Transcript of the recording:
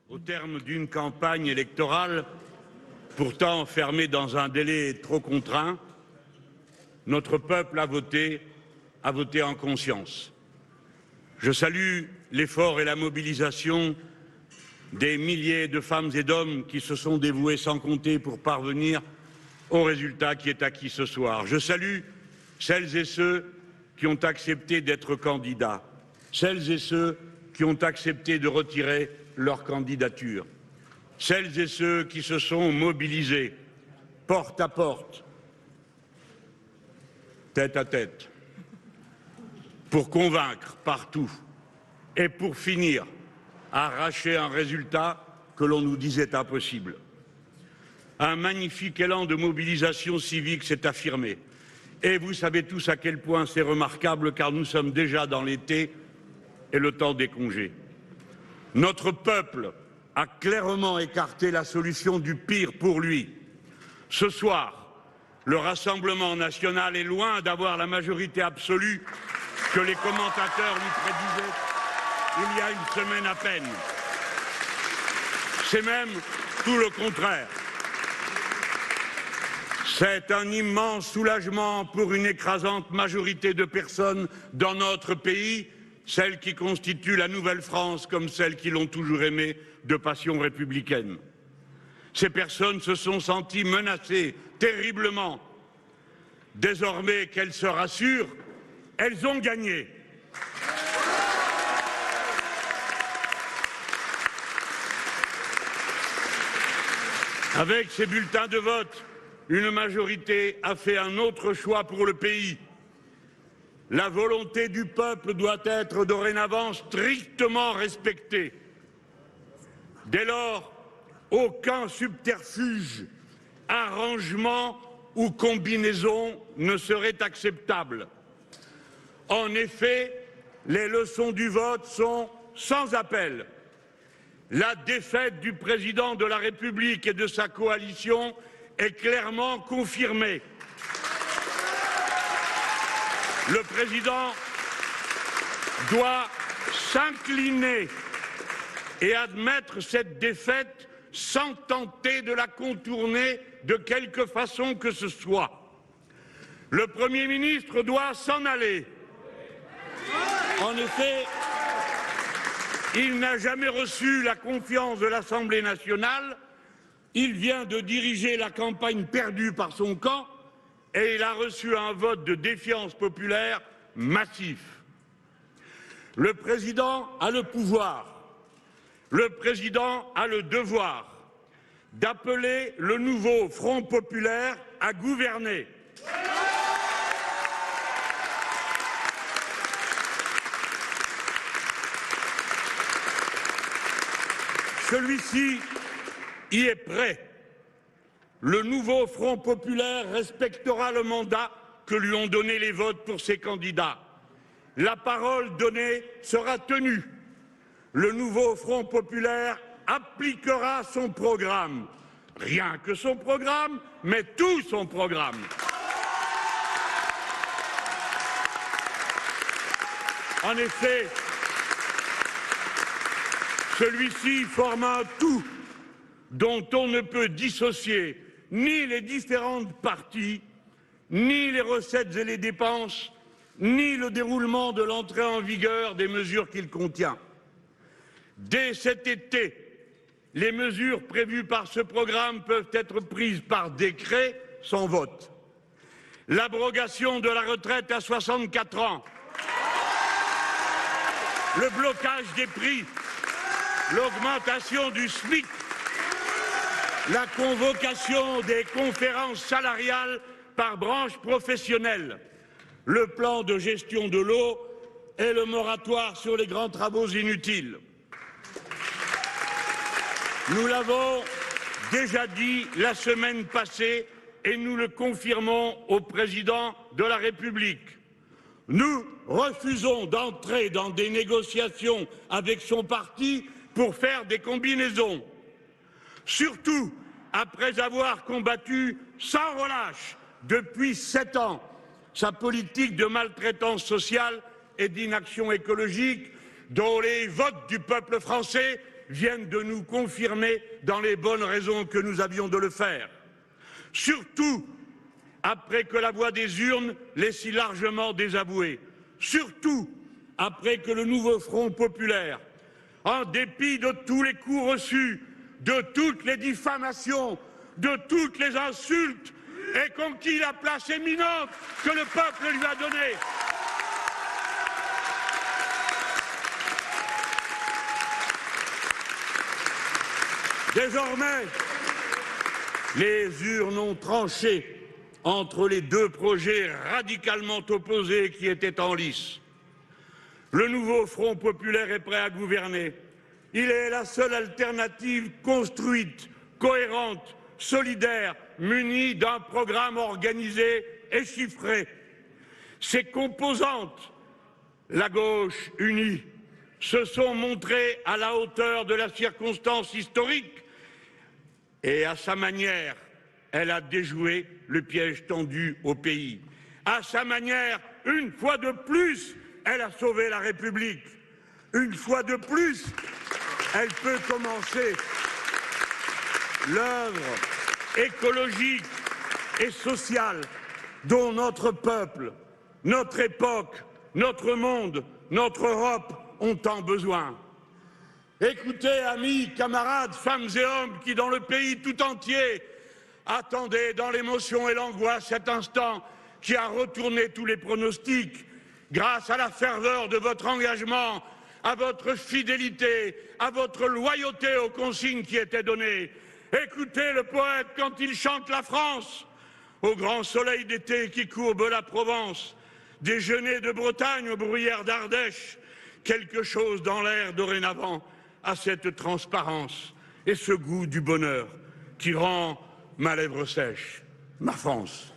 Au terme d'une campagne électorale, pourtant enfermée dans un délai trop contraint, notre peuple a voté en conscience. Je salue l'effort et la mobilisation des milliers de femmes et d'hommes qui se sont dévoués sans compter pour parvenir au résultat qui est acquis ce soir. Je salue celles et ceux qui ont accepté d'être candidats, celles et ceux qui ont accepté de retirer leur candidature, celles et ceux qui se sont mobilisés porte à porte, tête à tête, pour convaincre partout et pour finir à arracher un résultat que l'on nous disait impossible. Un magnifique élan de mobilisation civique s'est affirmé. Et vous savez tous à quel point c'est remarquable, car nous sommes déjà dans l'été et le temps des congés. Notre peuple a clairement écarté la solution du pire pour lui. Ce soir, le Rassemblement national est loin d'avoir la majorité absolue que les commentateurs lui prédisaient il y a une semaine à peine. C'est même tout le contraire. C'est un immense soulagement pour une écrasante majorité de personnes dans notre pays, celles qui constituent la nouvelle France comme celles qui l'ont toujours aimée de passion républicaine. Ces personnes se sont senties menacées terriblement. Désormais qu'elles se rassurent, elles ont gagné. Avec ces bulletins de vote, une majorité a fait un autre choix pour le pays. La volonté du peuple doit être dorénavant strictement respectée. Dès lors, aucun subterfuge, arrangement ou combinaison ne serait acceptable. En effet, les leçons du vote sont sans appel. La défaite du président de la République et de sa coalition est clairement confirmée. Le président doit s'incliner et admettre cette défaite sans tenter de la contourner de quelque façon que ce soit. Le Premier ministre doit s'en aller. En effet, il n'a jamais reçu la confiance de l'Assemblée nationale. Il vient de diriger la campagne perdue par son camp et il a reçu un vote de défiance populaire massif. Le président a le pouvoir, le président a le devoir d'appeler le nouveau Front populaire à gouverner. Celui-ci y est prêt. Le nouveau Front populaire respectera le mandat que lui ont donné les votes pour ses candidats. La parole donnée sera tenue. Le nouveau Front populaire appliquera son programme. Rien que son programme, mais tout son programme. En effet, celui-ci forme un tout dont on ne peut dissocier ni les différentes parties, ni les recettes et les dépenses, ni le déroulement de l'entrée en vigueur des mesures qu'il contient. Dès cet été, les mesures prévues par ce programme peuvent être prises par décret sans vote. L'abrogation de la retraite à 64 ans, le blocage des prix, l'augmentation du SMIC, la convocation des conférences salariales par branche professionnelle, le plan de gestion de l'eau et le moratoire sur les grands travaux inutiles. Nous l'avons déjà dit la semaine passée et nous le confirmons au président de la République. Nous refusons d'entrer dans des négociations avec son parti pour faire des combinaisons. Surtout après avoir combattu sans relâche depuis 7 ans sa politique de maltraitance sociale et d'inaction écologique dont les votes du peuple français viennent de nous confirmer dans les bonnes raisons que nous avions de le faire. Surtout après que la voix des urnes l'ait si largement désavouée. Surtout après que le nouveau Front populaire, en dépit de tous les coups reçus, de toutes les diffamations, de toutes les insultes, ait conquis la place éminente que le peuple lui a donnée. Désormais, les urnes ont tranché entre les deux projets radicalement opposés qui étaient en lice. Le nouveau Front populaire est prêt à gouverner. Il est la seule alternative construite, cohérente, solidaire, munie d'un programme organisé et chiffré. Ses composantes, la gauche unie, se sont montrées à la hauteur de la circonstance historique et à sa manière, elle a déjoué le piège tendu au pays. À sa manière, une fois de plus, elle a sauvé la République. Une fois de plus, elle peut commencer l'œuvre écologique et sociale dont notre peuple, notre époque, notre monde, notre Europe ont tant besoin. Écoutez, amis, camarades, femmes et hommes qui, dans le pays tout entier, attendaient dans l'émotion et l'angoisse cet instant qui a retourné tous les pronostics, grâce à la ferveur de votre engagement, à votre fidélité, à votre loyauté aux consignes qui étaient données. Écoutez le poète quand il chante la France, au grand soleil d'été qui courbe la Provence, des genêts de Bretagne aux bruyères d'Ardèche, quelque chose dans l'air dorénavant à cette transparence et ce goût du bonheur qui rend ma lèvre sèche, ma France.